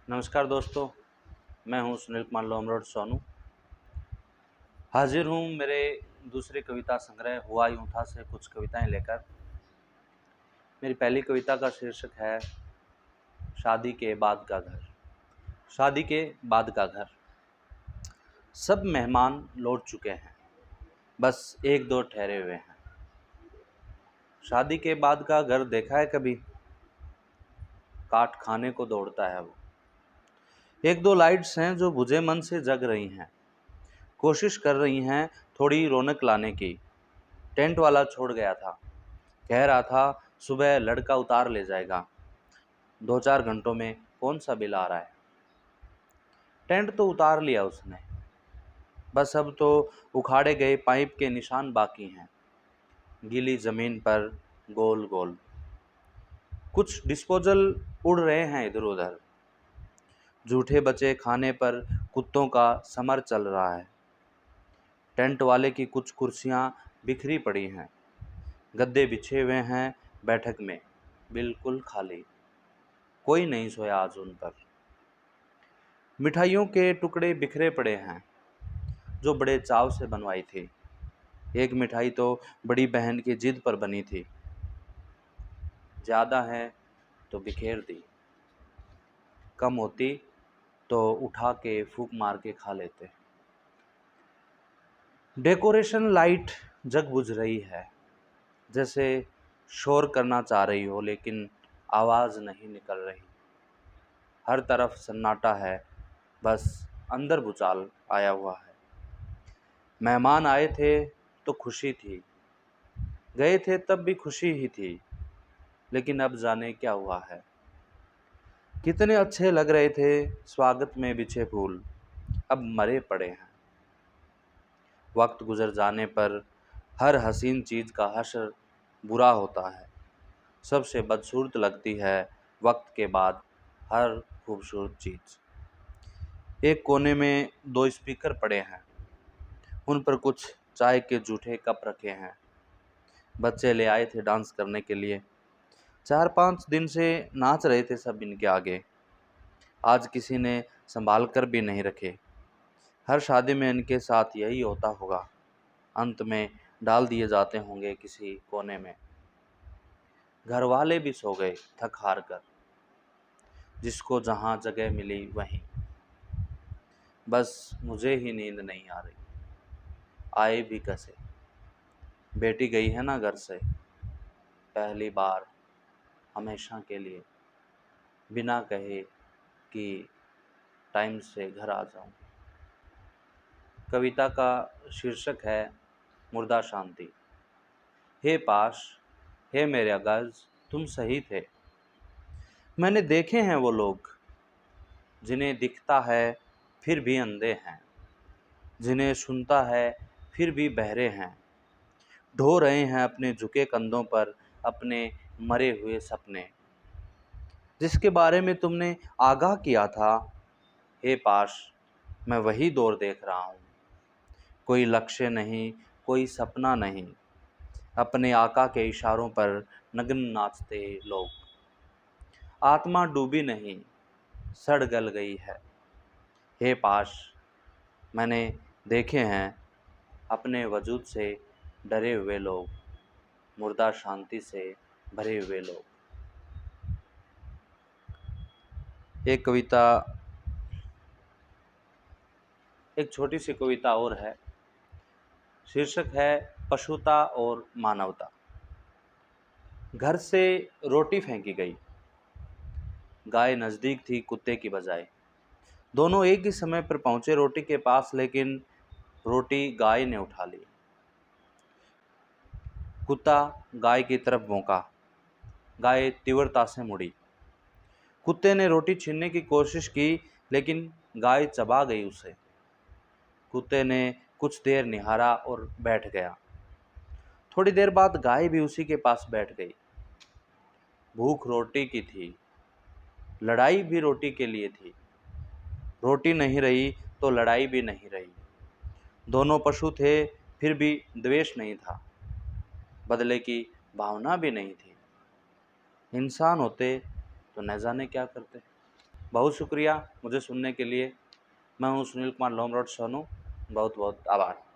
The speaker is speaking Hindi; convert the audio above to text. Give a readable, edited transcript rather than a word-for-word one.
नमस्कार दोस्तों, मैं हूं सुनील कुमार लोमरोड सोनू। हाजिर हूं मेरे दूसरे कविता संग्रह हुआ यूं था से कुछ कविताएं लेकर। मेरी पहली कविता का शीर्षक है शादी के बाद का घर। शादी के बाद का घर। सब मेहमान लौट चुके हैं, बस एक दो ठहरे हुए हैं। शादी के बाद का घर देखा है कभी? काट खाने को दौड़ता है वो। एक दो लाइट्स हैं जो बुझे मन से जग रही हैं, कोशिश कर रही हैं थोड़ी रौनक लाने की। टेंट वाला छोड़ गया था, कह रहा था सुबह लड़का उतार ले जाएगा। 2-4 घंटों में कौन सा बिल आ रहा है। टेंट तो उतार लिया उसने, बस अब तो उखाड़े गए पाइप के निशान बाकी हैं, गीली जमीन पर गोल गोल। कुछ डिस्पोजल उड़ रहे हैं इधर उधर। झूठे बचे खाने पर कुत्तों का समर चल रहा है। टेंट वाले की कुछ कुर्सियां बिखरी पड़ी हैं, गद्दे बिछे हुए हैं बैठक में, बिल्कुल खाली। कोई नहीं सोया आज उन पर। मिठाइयों के टुकड़े बिखरे पड़े हैं जो बड़े चाव से बनवाई थी। एक मिठाई तो बड़ी बहन की जिद पर बनी थी, ज़्यादा है तो बिखेर दी, कम होती तो उठा के फूंक मार के खा लेते। डेकोरेशन लाइट जग बुझ रही है, जैसे शोर करना चाह रही हो लेकिन आवाज़ नहीं निकल रही। हर तरफ सन्नाटा है, बस अंदर भूचाल आया हुआ है। मेहमान आए थे तो खुशी थी, गए थे तब भी खुशी ही थी, लेकिन अब जाने क्या हुआ है। कितने अच्छे लग रहे थे स्वागत में बिछे फूल, अब मरे पड़े हैं। वक्त गुजर जाने पर हर हसीन चीज़ का हश्र बुरा होता है। सबसे बदसूरत लगती है वक्त के बाद हर खूबसूरत चीज़। एक कोने में 2 स्पीकर पड़े हैं, उन पर कुछ चाय के जूठे कप रखे हैं। बच्चे ले आए थे डांस करने के लिए, 4-5 दिन से नाच रहे थे सब इनके आगे। आज किसी ने संभाल कर भी नहीं रखे। हर शादी में इनके साथ यही होता होगा, अंत में डाल दिए जाते होंगे किसी कोने में। घर वाले भी सो गए थक हार कर, जिसको जहाँ जगह मिली वहीं। बस मुझे ही नींद नहीं आ रही, आए भी कैसे। बेटी गई है ना घर से, पहली बार, हमेशा के लिए, बिना कहे कि टाइम से घर आ जाऊं। कविता का शीर्षक है मुर्दा शांति। हे पाश, हे मेरे अगज, तुम सही थे। मैंने देखे हैं वो लोग जिन्हें दिखता है फिर भी अंधे हैं, जिन्हें सुनता है फिर भी बहरे हैं, ढो रहे हैं अपने झुके कंधों पर अपने मरे हुए सपने, जिसके बारे में तुमने आगाह किया था। हे पाश, मैं वही दौर देख रहा हूँ। कोई लक्ष्य नहीं, कोई सपना नहीं, अपने आका के इशारों पर नग्न नाचते लोग। आत्मा डूबी नहीं, सड़ गल गई है। हे पाश, मैंने देखे हैं अपने वजूद से डरे हुए लोग, मुर्दा शांति से भरे हुए लोग। एक कविता, एक छोटी सी कविता और है, शीर्षक है पशुता और मानवता। घर से रोटी फेंकी गई, गाय नज़दीक थी कुत्ते की बजाय। दोनों एक ही समय पर पहुंचे रोटी के पास, लेकिन रोटी गाय ने उठा ली। कुत्ता गाय की तरफ भौंका, गाय तीव्रता से मुड़ी। कुत्ते ने रोटी छीनने की कोशिश की, लेकिन गाय चबा गई उसे। कुत्ते ने कुछ देर निहारा और बैठ गया। थोड़ी देर बाद गाय भी उसी के पास बैठ गई। भूख रोटी की थी, लड़ाई भी रोटी के लिए थी। रोटी नहीं रही तो लड़ाई भी नहीं रही। दोनों पशु थे, फिर भी द्वेष नहीं था, बदले की भावना भी नहीं थी। इंसान होते तो न जाने क्या करते। बहुत शुक्रिया मुझे सुनने के लिए। मैं हूँ सुनील कुमार लोमरोड सोनू। बहुत बहुत आभार।